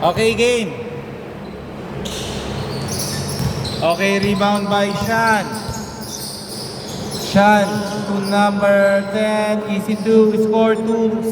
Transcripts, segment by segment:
Okay, game. Okay, rebound by Sean. Sean to number 10. Easy to score 2-0.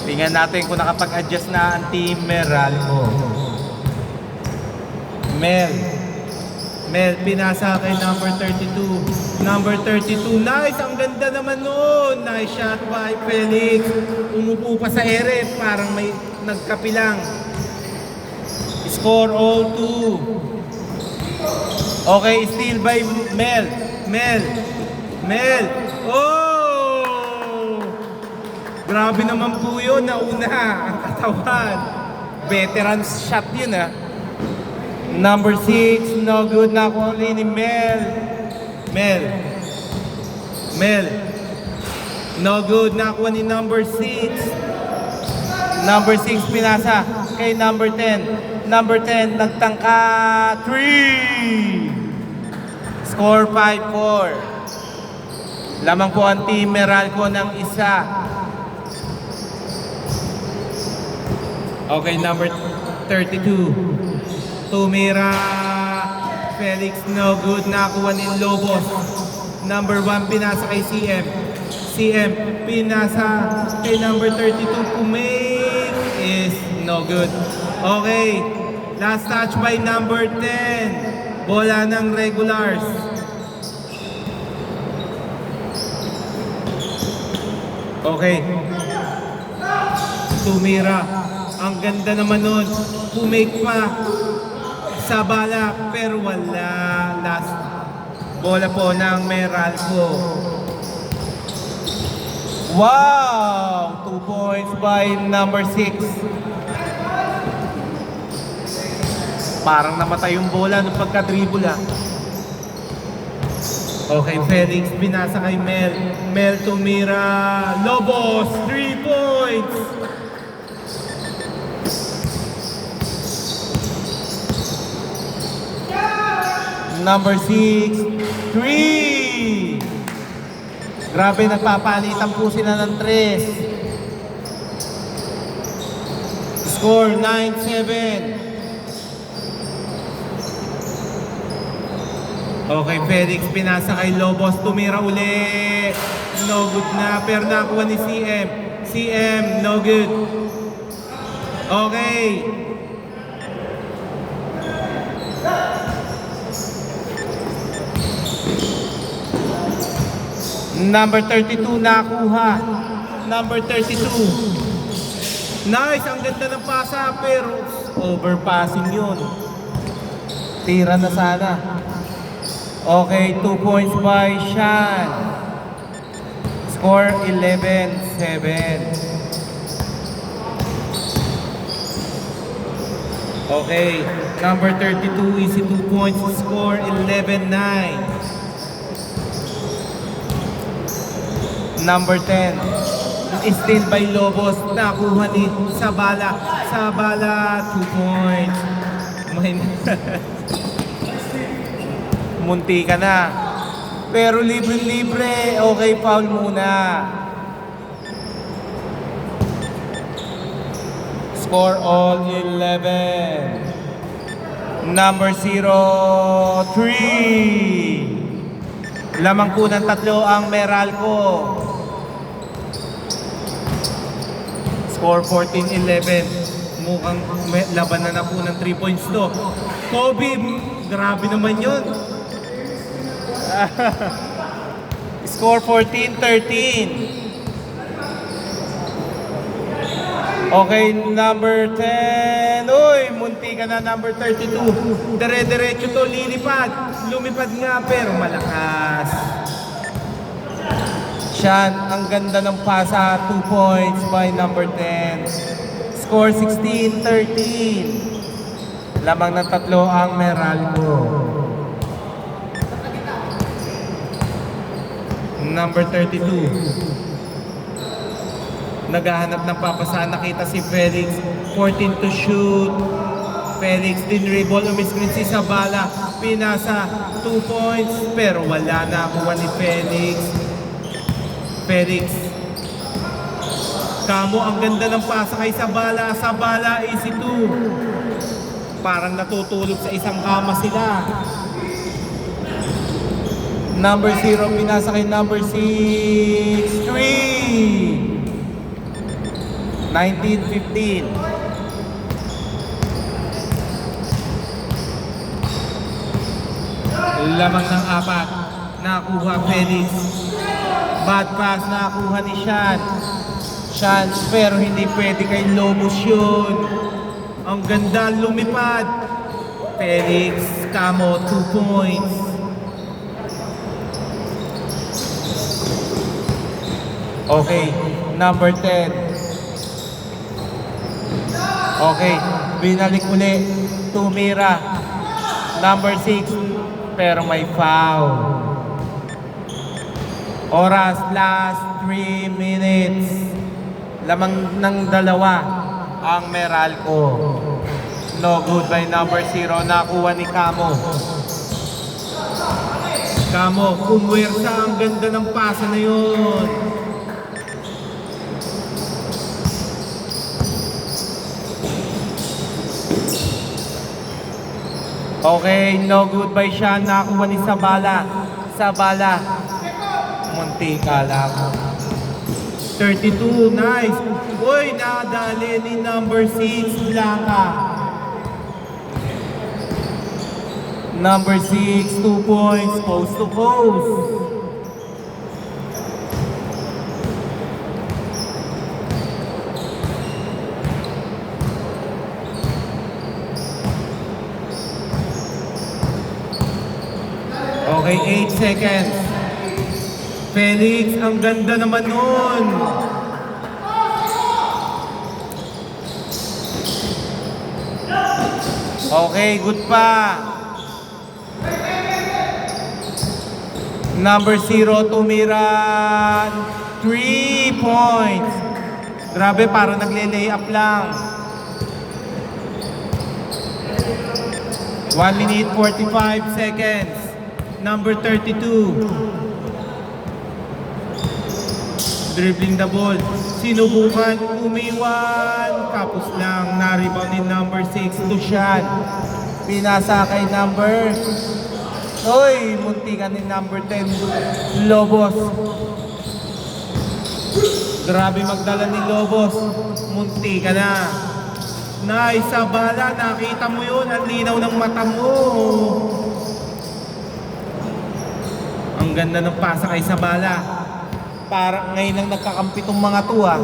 Tingnan natin kung nakapag-adjust na ang team Meralco. Mel, pinasa kay number 32. Number 32, nice! Ang ganda naman nun! Nice shot by Felix. Umupo pa sa ere, parang may nagkapilang. Score all 2. Okay, steal by Mel. Oh! Grabe naman po yun, nauna ang katawan. Veteran shot yun Number 6, no good, nakuha ulit ni Mel. No good, nakuha ni number 6. Number 6 pinasa kay number 10. Number 10 nagtangka 3. Score 5-4. Lamang po ang team Meralco ng isa. Okay, number 32. Tumira Felix, no good, nakuha ni Lobos. Number 1 pinasa kay CM pinasa kay number 32. Kumake is no good. Okay, last touch by number 10. Bola ng regulars. Okay, tumira. Ang ganda naman nun. Kumake pa sa bala, pero wala. Last bola po ng Meralco. Wow! 2 points by number 6. Parang namatay yung bola nung pagka-dribble Okay, Felix binasa kay Mel tumira. Lobos, 3 points! Number 6, 3. Grabe, nagpapalitan po sila ng 3. Score 9-7. Okay, Felix pinasa kay Lobos, tumira uli. No good na, pero nakuha ni CM, no good. Okay. Number 32 nakuha. Number 32. Nice, ang ganda ng pasa pero overpassing yun. Tira na sana. Okay, 2 points by Sean. Score 11-7. Okay, number 32 easy 2 points. Score 11-9. Number 10, steal by Lobos, nakuha ni Sabala, 2 points. Munti ka na. Pero libre, okay, foul muna. Score all 11. Number 03. Lamang po ng 3 ang Meralco. Score 14-11. Mukhang labanan na po ng 3 points to. Kobe, grabe naman yun. Score 14-13. Okay, number 10. Uy, munti ka na, number 32. Dire-diretso to, lumipad nga, pero malakas. Sean, ang ganda ng pasa, 2 points by number 10. Score 16-13. Lamang ng 3 ang Meralco. Number 32. Naghahanap ng papasa, nakita si Felix. 14 to shoot. Felix din dribble, umiscreen si Sabala. Pinasa, 2 points, pero wala na kuha ni Felix. Kamo, ang ganda ng pasa kay Sabala. Sabala, easy 2. Parang natutulog sa isang kama sila. Number 0, pinasa kay number 6. 3. 19-15. Lamang ng 4. Nakuha Felix. Bad pass, nakuha ni Sean. Chance, pero hindi pwede kay Lobos yun. Ang ganda, lumipad. Felix, Camo, 2 points. Okay, number 10. Okay, binalik uli. Tumira. Number 6, pero may foul. Oras, last 3 minutes. Lamang ng 2 ang Meralco. No good by number 0. Nakuha ni Camo. Camo, kumwersa. Ang ganda ng pasa na yun. Okay, no good by siya. Nakuha ni Sabala. Sabala. Muntika lang. 32, nice. Uy, nadali ni number 6, Blanca. Number 6, 2 points, post to post. Okay, 8 seconds. Felix, ang ganda naman nun. Okay, good pa. Number 0, tumira. 3 points. Grabe, parang nagle-lay up lang. 1 minute 45 seconds. Number 32. Dribbling the ball. Sinubukan, umiwan. Tapos lang, na-rebound ni number 6, Lucian. Pinasa kay number... Uy, muntikan ni number 10, Lobos. Grabe magdala ni Lobos. Muntika na. Nice, Sabala. Nakita mo yun. Ang linaw ng mata mo. Ang ganda ng pasa kay Sabala. Parang ngayon lang nagkakampi tong mga to ah.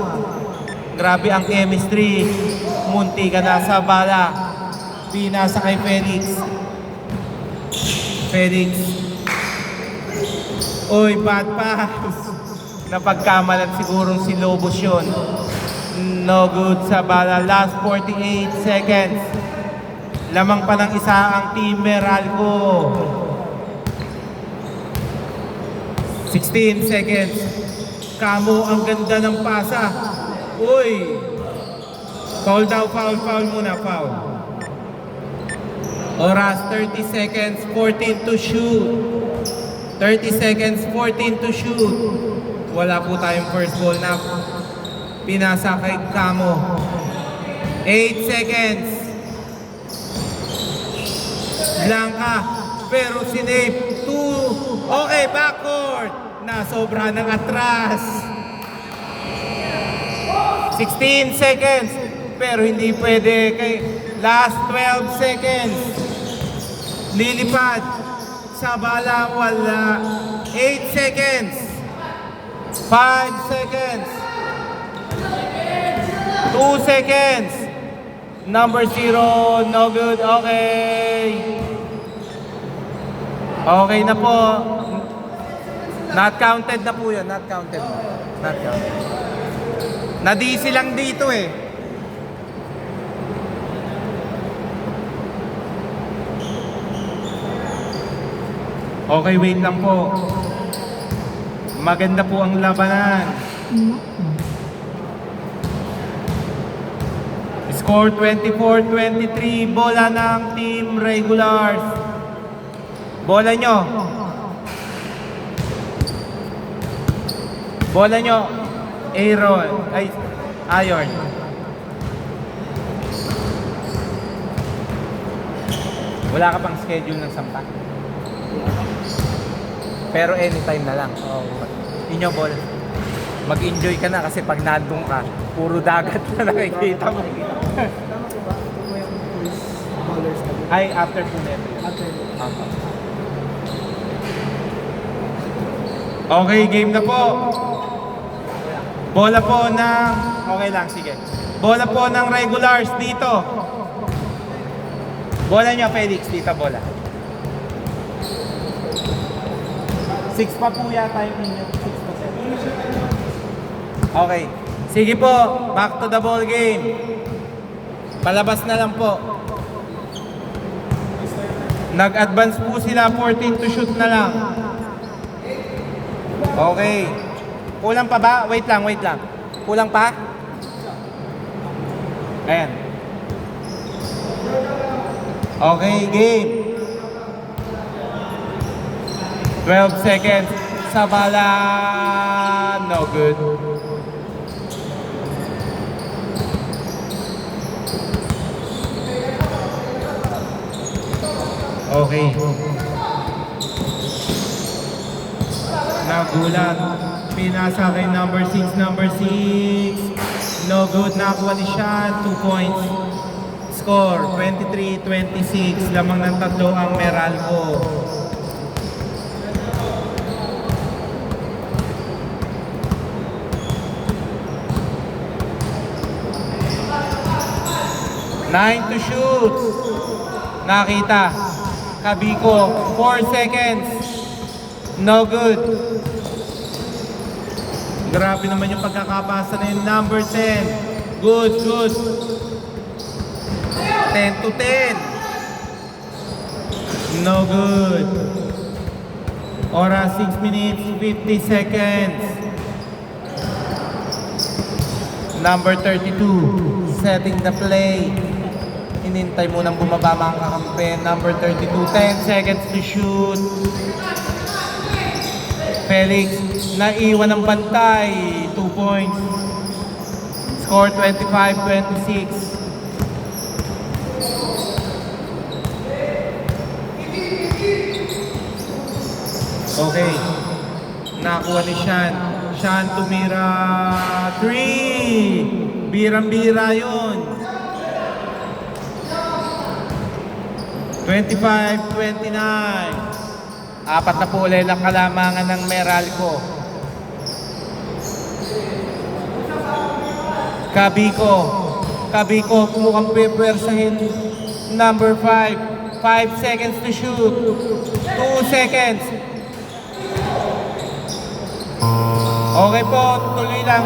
Grabe ang chemistry. Munti ka na sa bala. Pinasa kay Felix. Felix. Uy, bad pass. Napagkamalan siguro si Lobos yun. No good sa bala. Last 48 seconds. Lamang pa ng isa ang Team Meralco. 16 seconds. Camo, ang ganda ng pasa. Uy! Foul daw, foul muna, foul. Oras, 30 seconds, 14 to shoot. 30 seconds, 14 to shoot. Wala po tayong first ball na pinasa kay Camo. 8 seconds. Blanca, pero sinave. 2. Okay, backcourt. Nasobra ng atras. 16 seconds. Pero hindi pwede kay last 12 seconds. Lilipad. Sa bala, wala. 8 seconds. 5 seconds. 2 seconds. Number 0, no good. Okay. Okay na po. Not counted na po yun. Not counted. Not counted. Na-DC lang dito eh. Okay, wait lang po. Maganda po ang labanan. Score 24-23. Bola ng Team Regulars. Bola nyo. Bola nyo. Aaron. Ay, Iron. Wala ka pang schedule ng sampa? Pero anytime na lang. Inyo ball. Mag-enjoy ka na kasi pag nandun ka, puro dagat na nakikita mo. Ay, after po neto. Okay, game na po. Bola po ng... Okay lang, sige. Bola po ng regulars dito. Bola niya, Felix. Dito, bola. 6 pa po yata yung inyo. 6 pa. Okay. Sige po. Back to the ball game. Palabas na lang po. Nag-advance po sila. 14 to shoot na lang. Okay. Kulang pa ba? Wait lang. Kulang pa? Ayan. Okay, game. 12 seconds. Sa bala. No good. Okay. Nagulat. Pinasa kay number 6. No good. Nakuha ni Sean. 2 points. Score 23-26. Lamang ng tatlo ang Meralco. Nine to shoot. Nakita. Kabiko. 4 seconds. No good. Grabe naman yung pagkakapasa na yung number 10. Good. 10 to 10. No good. Oras 6 minutes 50 seconds. Number 32 setting the play. Hinintay mo nang bumaba mga kakampi. Number 32, 10 seconds to shoot. Felix naiwan ng bantay. 2 points. Score 25-26. Okay. Nakuha ni Sean. Sean tumira 3. Birang-bira yun. 25-29. Apat na po ulit ang kalamangan ng Meralco. Kabiko mukhang pepwersahin. Number 5. 5 seconds to shoot. 2 seconds. Okay po, tuloy lang.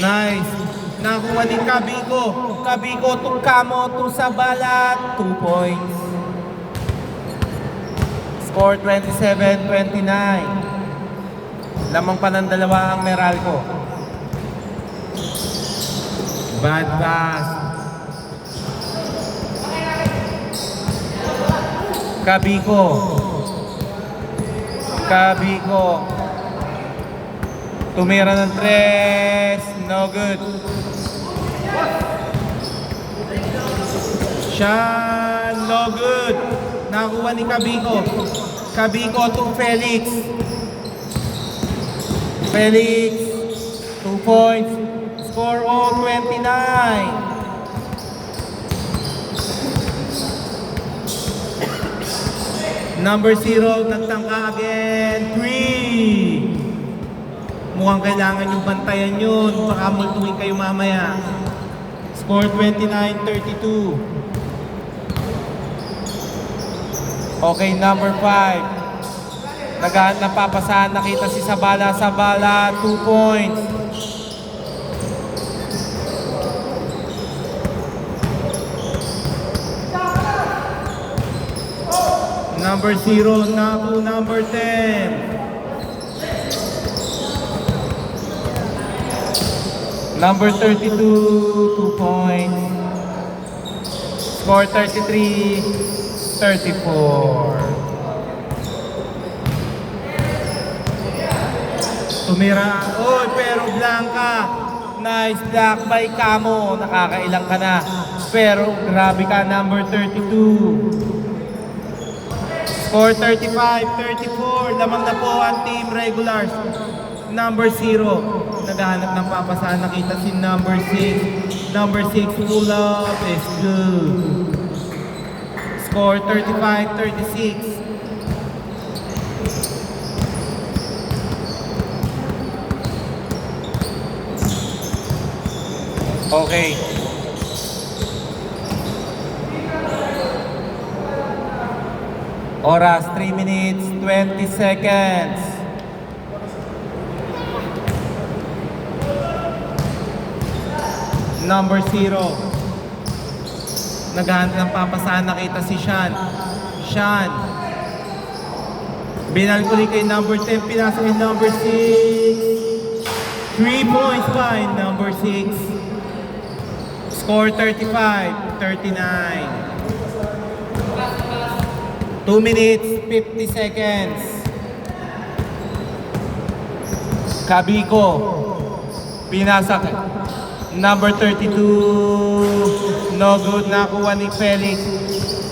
Nice. Nakuha ni Kabiko. Kabiko tungkamo to sa balat. 2 points. Score 27-29. Lamang pa ng dalawa ang Meralco. Bad pass. Kabiko. Tumira ng 3. No good. Sean, no good. Nakuha ni Kabiko. Kabiko to Felix. 2 points. Score 29. Number 0, nagtangka again. 3. Mukhang kailangan yung bantayan yun. Baka multuhin kayo mamaya. Score 29-32. Okay, number 5. Napapasahan, nakita si Sabala. 2 points. Number 0, Naku, number 10. Number 32, 2 points. Score 33-34. Tumira. Oy, pero Blanca. Nice block by Camo. Nakakailang ka na. Pero grabe ka, number 32. Score 35-34. Lamang na po ang team regulars. Number 0. Naghahanap ng papasahan. Nakita si number 6. Number 6 pull up is good. Score 35-36. Okay. Oras 3 minutes 20 seconds. Number 0. Naghahanap ng papasahan, nakita si Sean. Sean. Binalkuli kay number 10, pinasa kay number 6. 3 points by number 6. Score 35-39. 2 minutes 50 seconds. Kabiko. Pinasa kay number 32. No good. Nakuha ni Felix.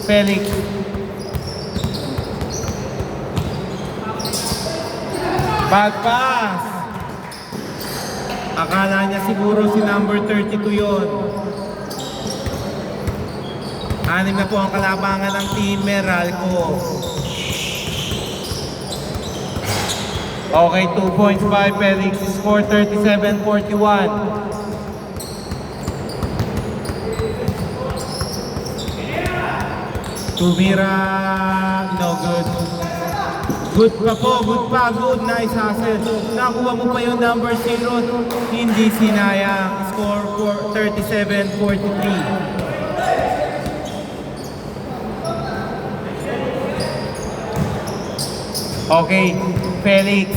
Felix. Bad pass. Akala niya siguro si number 32 yon. Anim na po ang kalabangan ng Team Meralco. Okay, 2 points by Felix. Score 37-41. Tumira, no good. Good pa po, good pa, good. Nice hustle. Nakuha mo pa yung number 0. Hindi sinayang. Score 37-43. Okay, Felix.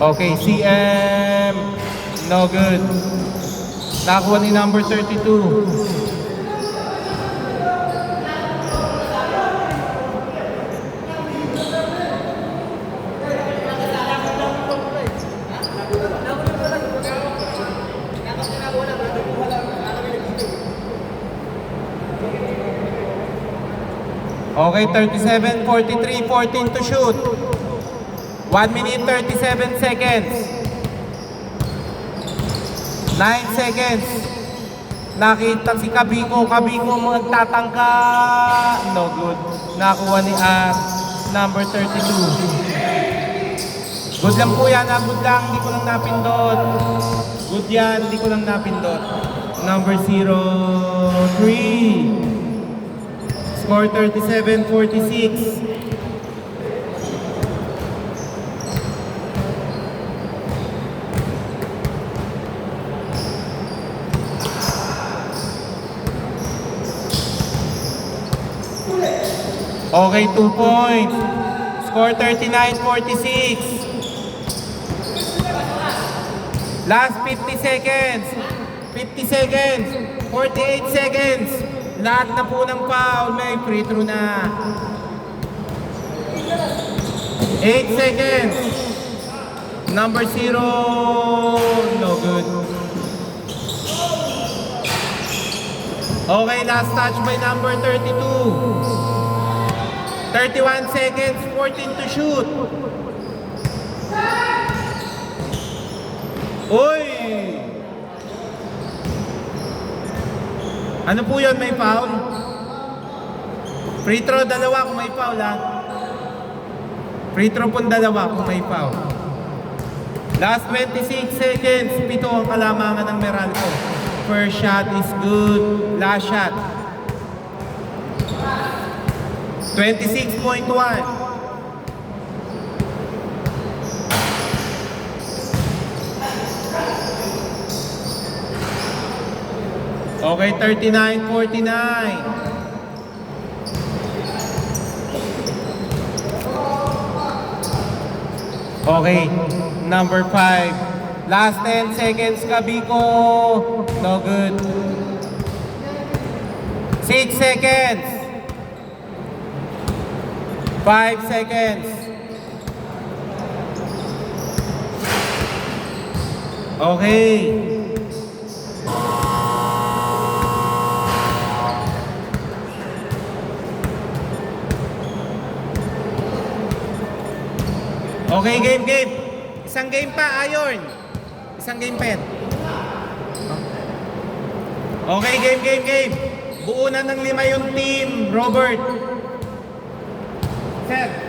Okay, CM. No good. Nakuha ni number 32. Okay, 37-43, 14 to shoot. 1 minute 37 seconds. 9 seconds. Nakita si Kabiko. Kabiko magtatangka. No good. Nakuha ni number 32. Good lang po yan. Good lang. Hindi ko lang napindot. Good yan. Hindi ko lang napindot. Number 03. Score 37-46. Okay, 2 points. Score 39-46. Last 50 seconds. 50 seconds. 48 seconds. Lahat na po ng foul, may free throw na. 8 seconds. Number 0, no good. Okay, last touch by number 32. 31 seconds, 14 to shoot. Uy! Ano po yun? May foul? Free throw dalawa kung may foul, ha? Free throw po dalawa kung may foul. Last 26 seconds. 7 ang kalamangan ng Meralco. First shot is good. Last shot. 26.1. Okay, 39-49. Okay, number 5. Last 10 seconds, Kabiko. No good. 6 seconds. 5 seconds. Okay. Okay, game. Isang game pa, Ayon. Isang game pa yan. Okay, game. Buo na ng 5 yung team, Robert. Set.